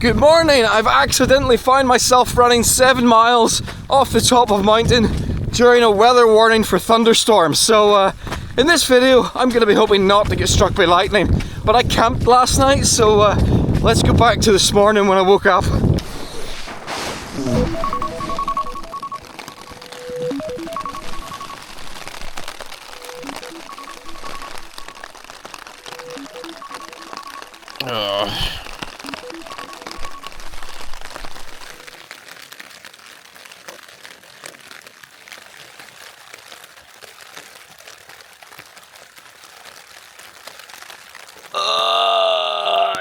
Good morning. I've accidentally found myself running 7 miles off the top of a mountain during a weather warning for thunderstorms. So in this video I'm going to be hoping not to get struck by lightning, but I camped last night, so let's go back to this morning when I woke up.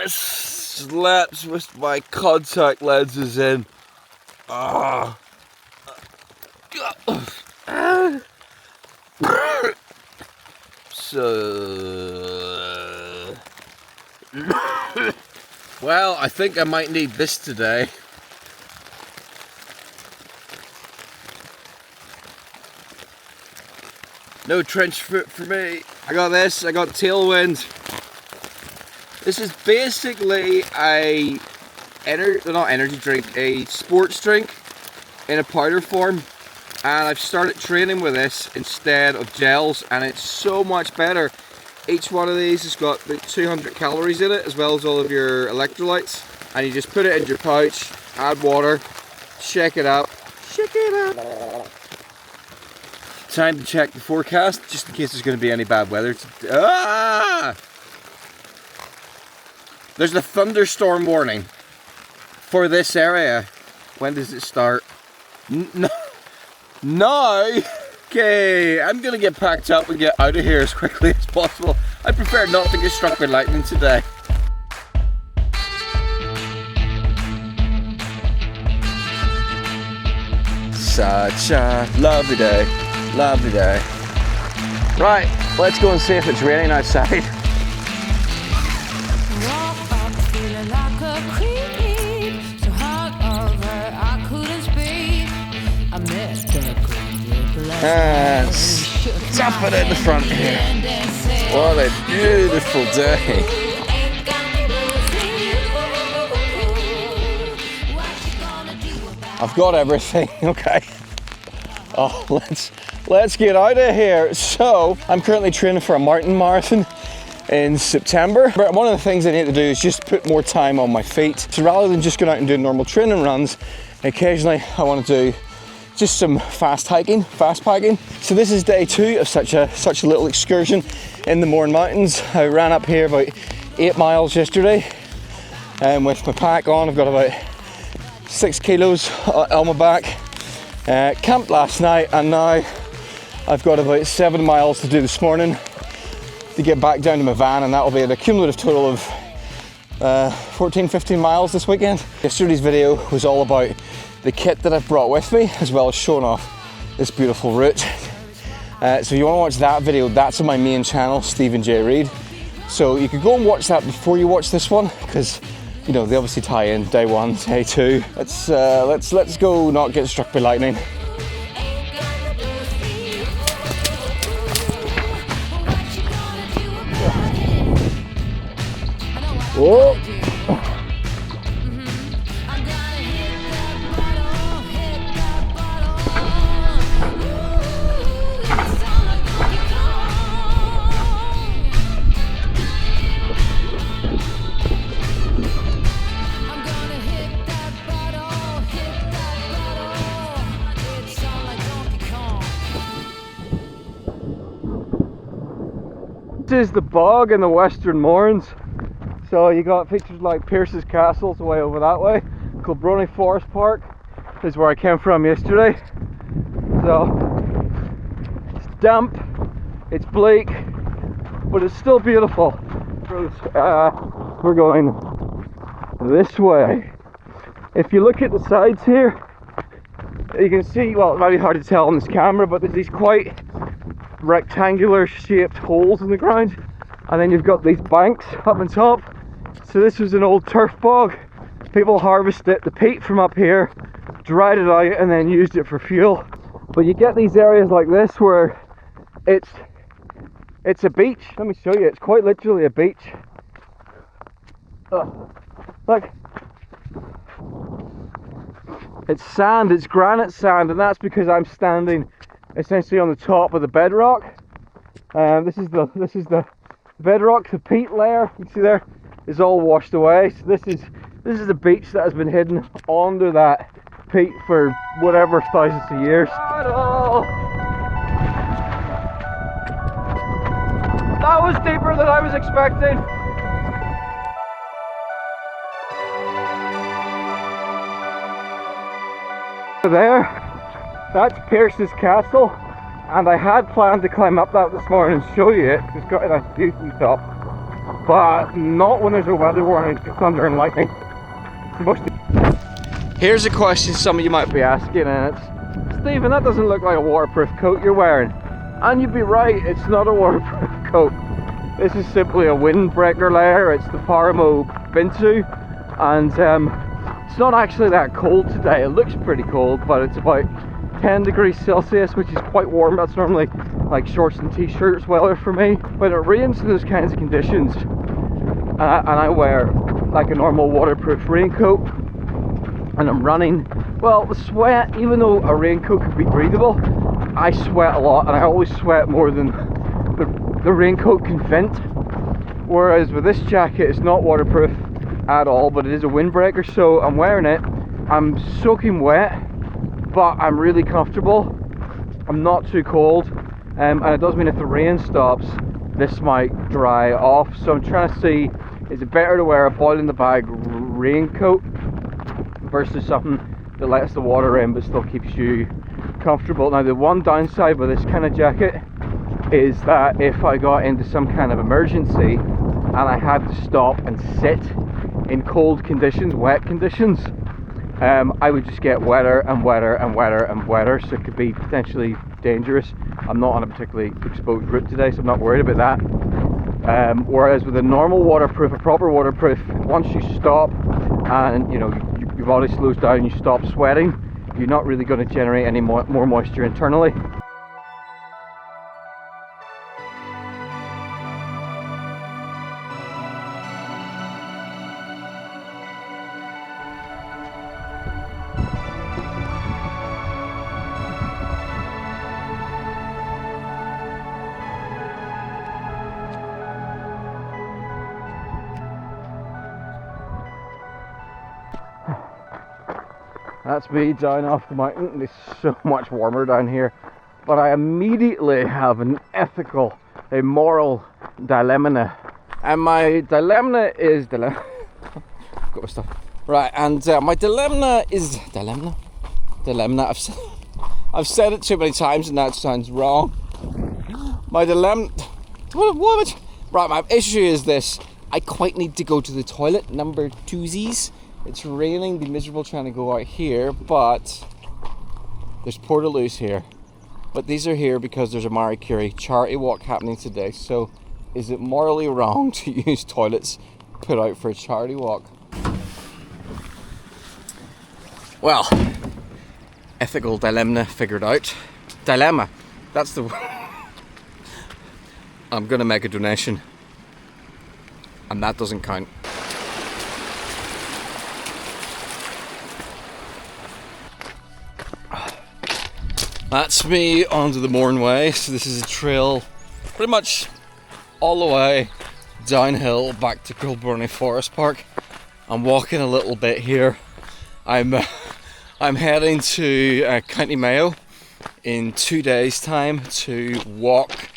I slept with my contact lenses in. So, well, I think I might need this today. No trench foot for me. I got this, I got Tailwind. This is basically a not energy drink, a sports drink in a powder form, and I've started training with this instead of gels, and it's so much better. Each one of these has got about 200 calories in it, as well as all of your electrolytes, and you just put it in your pouch, add water, shake it up. Time to check the forecast, just in case there's going to be any bad weather. There's a thunderstorm warning for this area. When does it start? Now? Okay, I'm gonna get packed up and get out of here as quickly as possible. I prefer not to get struck by lightning today. Such a lovely day, lovely day. Right, let's go and see if it's raining outside. And stop it in the front here. What a beautiful day. I've got everything, okay. Oh, let's get out of here. So, I'm currently training for a mountain marathon in September. But one of the things I need to do is just put more time on my feet. So rather than just going out and doing normal training runs, occasionally I want to do just some fast packing. So this is day 2 of such a little excursion in the Mourne Mountains. I ran up here about 8 miles yesterday, and with my pack on, I've got about 6 kilos on my back. Camped last night, and now I've got about 7 miles to do this morning to get back down to my van, and that will be an accumulative total of 14-15 miles this weekend. Yesterday's video was all about the kit that I've brought with me, as well as showing off this beautiful route. So if you want to watch that video, that's on my main channel, Stephen J. Reid. So you could go and watch that before you watch this one, because you know they obviously tie in day 1, day 2. Let's go not get struck by lightning. Whoa. This is the bog in the Western Mournes. So you got features like Pierce's Castle away over that way. Kilbrony Forest Park is where I came from yesterday. So it's damp, it's bleak, but it's still beautiful. We're going this way. If you look at the sides here, you can see, well, it might be hard to tell on this camera, but there's these quite rectangular shaped holes in the ground, and then you've got these banks up on top. So this was an old turf bog. People harvested the peat from up here, dried it out, and then used it for fuel. But you get these areas like this where it's a beach. Let me show you, it's quite literally a beach. Look, It's sand, it's granite sand, and that's because I'm standing essentially on the top of the bedrock. This is the bedrock. The peat layer you see there is all washed away. So this is the beach that has been hidden under that peat for whatever thousands of years. That was deeper than I was expecting. There, that's Pierce's Castle, and I had planned to climb up that this morning and show you it. It's got a nice view from the top, but not when there's a weather warning for thunder and lightning. Here's a question some of you might be asking, and it's, Stephen, that doesn't look like a waterproof coat you're wearing. And you'd be right, it's not a waterproof coat. This is simply a windbreaker layer. It's the Paramo Bintu, and it's not actually that cold today. It looks pretty cold, but it's about 10 degrees Celsius, which is quite warm. That's normally like shorts and t-shirts weather for me. When it rains in those kinds of conditions, and I wear like a normal waterproof raincoat, and I'm running, well, the sweat, even though a raincoat could be breathable, I sweat a lot, and I always sweat more than the raincoat can vent. Whereas with this jacket, it's not waterproof at all, but it is a windbreaker, so I'm wearing it. I'm soaking wet, but I'm really comfortable. I'm not too cold, and it does mean if the rain stops, this might dry off. So I'm trying to see, is it better to wear a boil in the bag raincoat versus something that lets the water in but still keeps you comfortable. Now the one downside with this kind of jacket is that if I got into some kind of emergency and I had to stop and sit in cold conditions, wet conditions, I would just get wetter and wetter and wetter and wetter, so it could be potentially dangerous. I'm not on a particularly exposed route today, so I'm not worried about that. Whereas with a normal waterproof, a proper waterproof, once you stop and your body slows down, you stop sweating, you're not really going to generate any more moisture internally. That's me down off the mountain. It's so much warmer down here, but I immediately have an ethical, a moral dilemma, and my dilemma is got my stuff right. And my dilemma is dilemma. I've said it too many times, and that sounds wrong. My dilemma. Right, my issue is this. I quite need to go to the toilet. Number twosies. It's raining, be miserable trying to go out here, but there's Portaloos here. But these are here because there's a Marie Curie charity walk happening today. So is it morally wrong to use toilets put out for a charity walk? Well, ethical dilemma figured out. Dilemma, that's the word. I'm gonna make a donation, and that doesn't count. That's me onto the Mourne Way. So this is a trail pretty much all the way downhill back to Kilburney Forest Park. I'm walking a little bit here. I'm heading to County Mayo in 2 days time to walk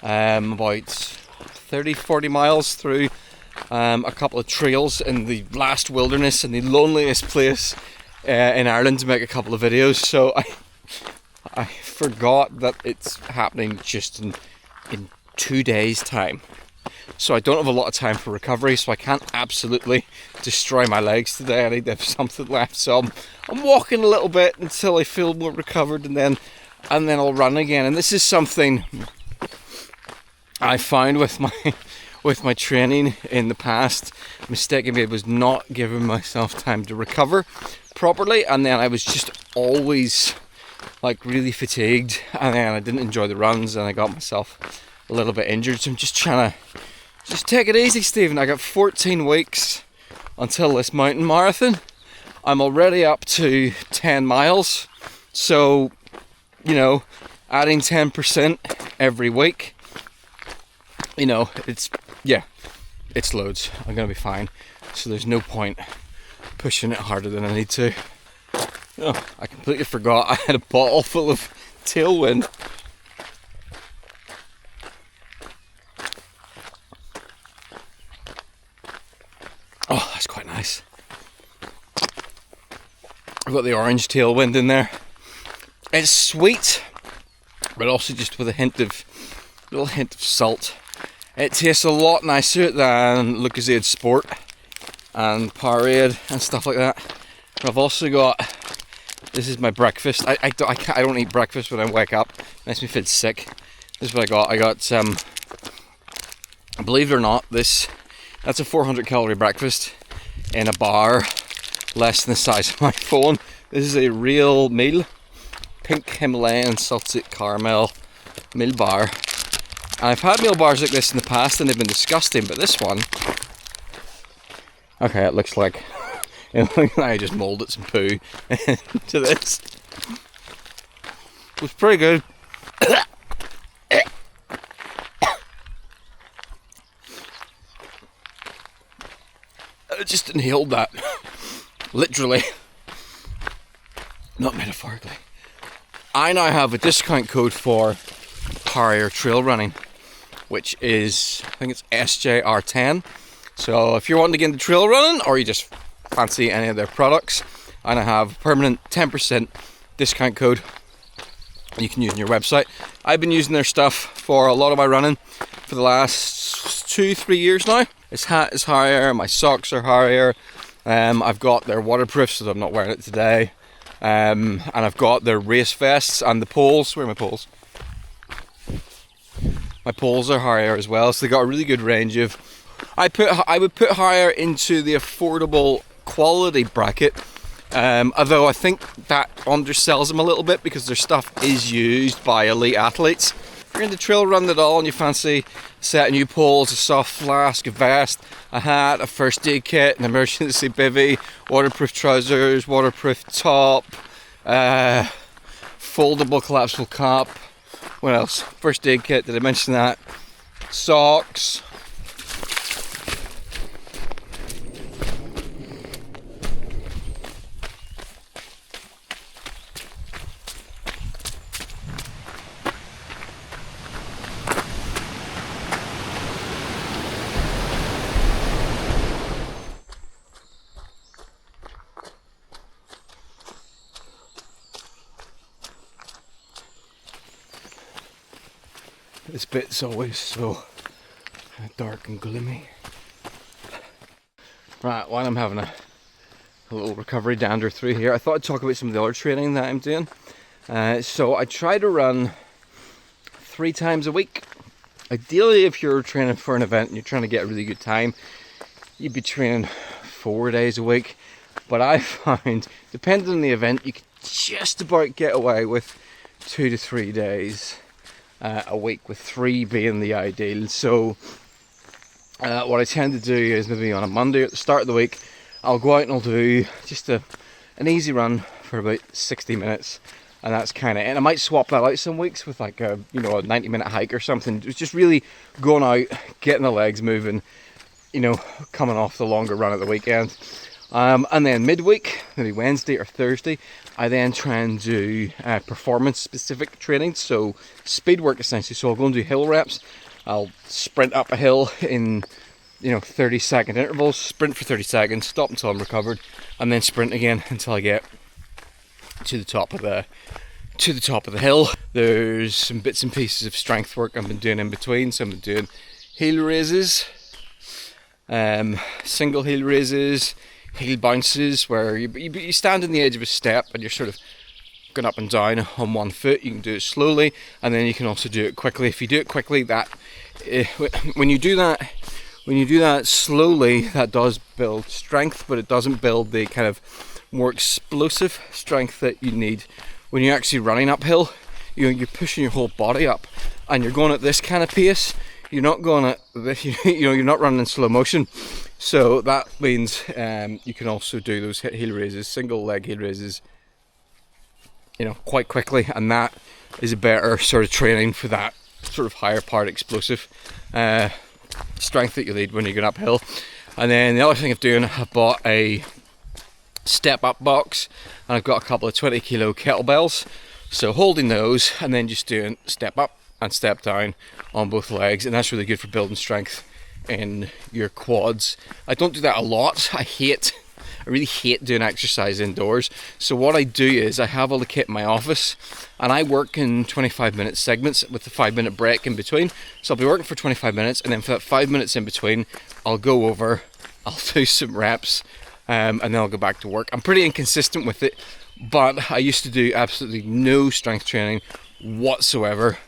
about 30-40 miles through a couple of trails in the last wilderness in the loneliest place in Ireland to make a couple of videos. So I forgot that it's happening just in 2 days time. So I don't have a lot of time for recovery, so I can't absolutely destroy my legs today. I need to have something left. So I'm walking a little bit until I feel more recovered, and then I'll run again. And this is something I found with my training in the past. A mistake I made was not giving myself time to recover properly, and then I was just always like really fatigued, and then I didn't enjoy the runs, and I got myself a little bit injured. So I'm just trying to just take it easy, Stephen. I got 14 weeks until this mountain marathon. I'm already up to 10 miles. So, you know, adding 10% every week, you know, it's loads. I'm gonna be fine. So there's no point pushing it harder than I need to. Oh, I completely forgot I had a bottle full of Tailwind. Oh, that's quite nice. I've got the orange Tailwind in there. It's sweet, but also just with a little hint of salt. It tastes a lot nicer than Lucozade Sport and Powerade and stuff like that. And I've also got, this is my breakfast. I don't eat breakfast when I wake up. It makes me feel sick. This is what I got. I got believe it or not, that's a 400 calorie breakfast in a bar less than the size of my phone. This is a real meal. Pink Himalayan salted caramel meal bar. And I've had meal bars like this in the past and they've been disgusting, but this one, okay, it looks like I just moulded some poo into this. It was pretty good. I just inhaled that. Literally. Not metaphorically. I now have a discount code for Harrier trail running, which is, I think it's SJR10. So if you're wanting to get into trail running or you just fancy any of their products, and I have a permanent 10% discount code you can use on your website. I've been using their stuff for a lot of my running for the last 2-3 years now. This hat is Harrier, my socks are Harrier, I've got their waterproof so I'm not wearing it today, and I've got their race vests and the poles. Where are my poles? My poles are Harrier as well, so they got a really good range of. I would put Harrier into the affordable quality bracket, although I think that undersells them a little bit because their stuff is used by elite athletes. If you're into trail running at all and you fancy a set of new poles, a soft flask, a vest, a hat, a first aid kit, an emergency bivvy, waterproof trousers, waterproof top, foldable collapsible cap. What else? First aid kit, did I mention that? Socks. This bit's always so dark and gloomy. Right, while I'm having a little recovery dander through here, I thought I'd talk about some of the other training that I'm doing. So I try to run 3 times a week. Ideally, if you're training for an event and you're trying to get a really good time, you'd be training 4 days a week. But I find, depending on the event, you can just about get away with 2 to 3 days a week, with 3 being the ideal. So what I tend to do is maybe on a Monday at the start of the week, I'll go out and I'll do just an easy run for about 60 minutes, and that's kind of it. And I might swap that out some weeks with like a 90-minute hike or something. It's just really going out, getting the legs moving, coming off the longer run at the weekend. And then midweek, maybe Wednesday or Thursday, I then try and do performance specific training, so speed work essentially. So I'll go and do hill reps. I'll sprint up a hill in 30-second intervals, sprint for 30 seconds, stop until I'm recovered, and then sprint again until I get to the top of the hill. There's some bits and pieces of strength work I've been doing in between. So I've been doing heel raises, single heel raises, heel bounces, where you stand on the edge of a step and you're sort of going up and down on one foot. You can do it slowly, and then you can also do it quickly. If you do it quickly, when you do that slowly, that does build strength, but it doesn't build the kind of more explosive strength that you need when you're actually running uphill. You're pushing your whole body up, and you're going at this kind of pace. You're not going at this, you're not running in slow motion. So that means you can also do those heel raises, single leg heel raises, you know, quite quickly, and that is a better sort of training for that sort of higher part explosive strength that you need when you're going uphill. And then the other thing I'm doing, I bought a step up box, and I've got a couple of 20 kilo kettlebells, so holding those and then just doing step up and step down on both legs, and that's really good for building strength in your quads. I don't do that a lot. I really hate doing exercise indoors. So what I do is I have all the kit in my office, and I work in 25-minute segments with a 5-minute break in between. So I'll be working for 25 minutes, and then for that 5 minutes in between, I'll go over, I'll do some reps, and then I'll go back to work. I'm pretty inconsistent with it, but I used to do absolutely no strength training whatsoever.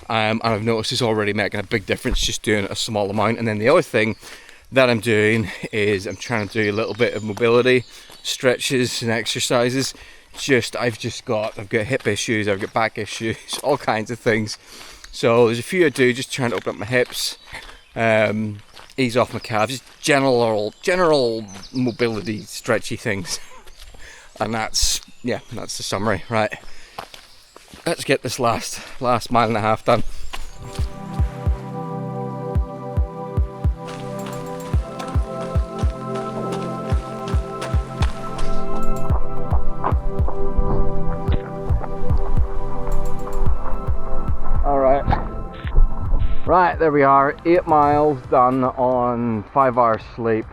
And I've noticed it's already making a big difference just doing a small amount. And then the other thing that I'm doing is I'm trying to do a little bit of mobility stretches and exercises. I've got hip issues, I've got back issues, all kinds of things. So there's a few I do, just trying to open up my hips, ease off my calves, just general mobility stretchy things. And that's the summary. Right, let's get this last mile and a half done. Right, there we are, 8 miles done on 5 hours sleep,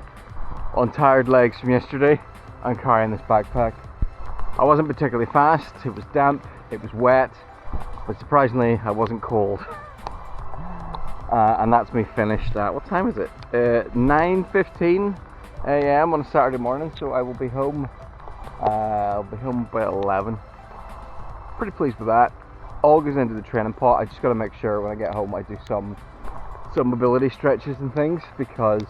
on tired legs from yesterday, and carrying this backpack. I wasn't particularly fast, it was damp, it was wet, but surprisingly I wasn't cold. And that's me finished at, what time is it? 9:15 a.m. on a Saturday morning, so I will be home, I'll be home by 11. Pretty pleased with that. All goes into the training pot. I just got to make sure when I get home I do some mobility stretches and things, because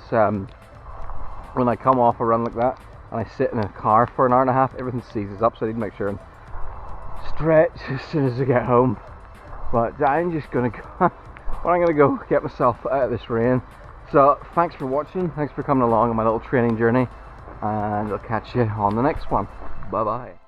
when I come off a run like that and I sit in a car for an hour and a half, everything seizes up, so I need to make sure and stretch as soon as I get home. But I'm just gonna go get myself out of this rain. So thanks for watching, thanks for coming along on my little training journey, and I'll catch you on the next one. Bye bye.